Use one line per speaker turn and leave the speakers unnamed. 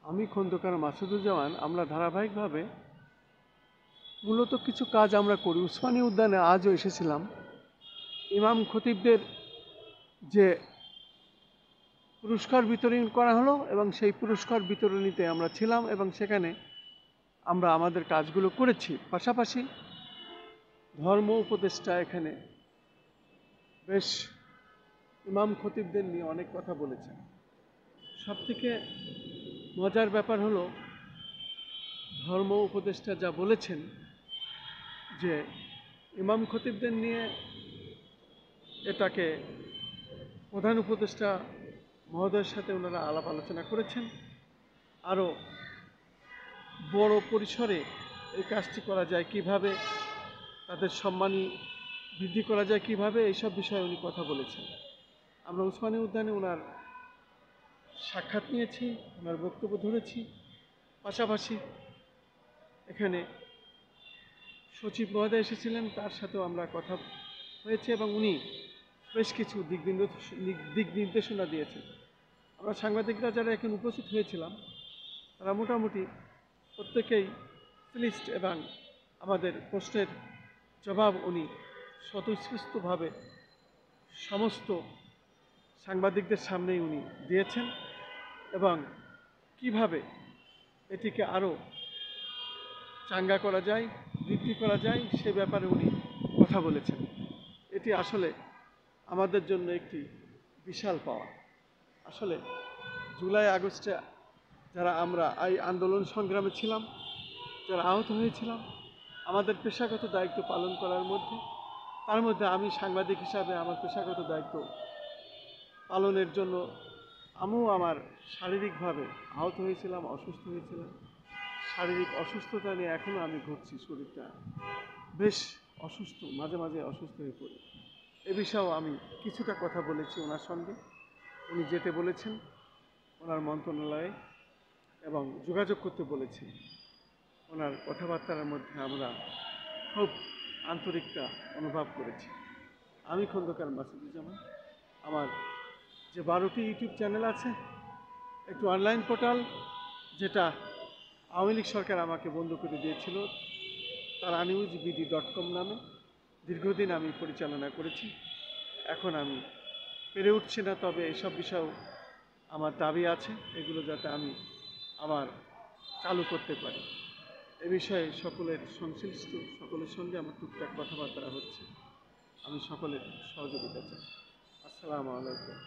আমি খন্দকার মাসুদুজ্জামান। আমরা ধারাবাহিকভাবে মূলত কিছু কাজ আমরা করি। উসমানী উদ্যানে আজও এসেছিলাম। ইমাম খতিবদের যে পুরস্কার বিতরণ করা হলো এবং সেই পুরস্কার বিতরণীতে আমরা ছিলাম এবং সেখানে আমরা আমাদের কাজগুলো করেছি। পাশাপাশি ধর্ম উপদেষ্টা এখানে বেশ ইমাম খতিবদের নিয়ে অনেক কথা বলেছেন। সবথেকে মজার ব্যাপার হলো ধর্ম উপদেষ্টা যা বলেছেন যে ইমাম খতিবদের নিয়ে এটাকে প্রধান উপদেষ্টা মহোদয়ের সাথে ওনারা আলাপ আলোচনা করেছেন। আরও বড় পরিসরে এই কাজটি করা যায় কিভাবে, তাদের সম্মানী বৃদ্ধি করা যায় কিভাবে, এইসব বিষয়ে উনি কথা বলেছেন। আমরা উসমানী উদ্যানে ওনার সাক্ষাৎ নিয়েছি, ওনার বক্তব্য ধরেছি। পাশাপাশি এখানে সচিব মহোদয় এসেছিলেন, তার সাথেও আমরা কথা হয়েছে এবং উনি বেশ কিছু দিক নির্দেশনা দিয়েছেন। আমরা সাংবাদিকরা যারা এখন উপস্থিত হয়েছিলাম তারা মোটামুটি প্রত্যেকেই প্লিজড এবং আমাদের প্রশ্নের জবাব উনি স্বতঃস্ফূর্তভাবে সমস্ত সাংবাদিকদের সামনেই উনি দিয়েছেন এবং কিভাবে এটিকে আরও চাঙ্গা করা যায়, বৃদ্ধি করা যায় সে ব্যাপারে উনি কথা বলেছেন। এটি আসলে আমাদের জন্য একটি বিশাল পাওয়া। আসলে জুলাই আগস্টে যারা আমরা এই আন্দোলন সংগ্রামে ছিলাম, যারা আহত হয়েছিলাম, আমাদের পেশাগত দায়িত্ব পালন করার মধ্যে, তার মধ্যে আমি সাংবাদিক হিসাবে আমার পেশাগত দায়িত্ব পালনের জন্য আমিও আমার শারীরিকভাবে আহত হয়েছিলাম, অসুস্থ হয়েছিলাম। শারীরিক অসুস্থতা নিয়ে এখনও আমি ঘুরছি, শরীরটা বেশ অসুস্থ, মাঝে মাঝে অসুস্থ হয়ে পড়ি। এ বিষয়েও আমি কিছুটা কথা বলেছি ওনার সঙ্গে। উনি যেতে বলেছেন ওনার মন্ত্রণালয়ে এবং যোগাযোগ করতে বলেছেন। ওনার কথাবার্তার মধ্যে আমরা খুব আন্তরিকতা অনুভব করেছি। আমি খন্দকার মাসুদুজ্জামান। আমার যে 12টি ইউটিউব চ্যানেল আছে, একটি অনলাইন পোর্টাল যেটা আওয়ামী লীগ সরকার আমাকে বন্ধ করে দিয়েছিল, taranewsbd.com নামে দীর্ঘদিন আমি পরিচালনা করেছি। এখন আমি পেরে উঠছি না, তবে এসব বিষয়েও আমার দাবি আছে, এগুলো যাতে আমি আবার চালু করতে পারি। এ বিষয়ে সকলের সংশ্লিষ্ট সকলের সঙ্গে আমার টুকটাক কথাবার্তা হচ্ছে। আমি সকলের সহযোগিতা চাই। আসসালামু আলাইকুম।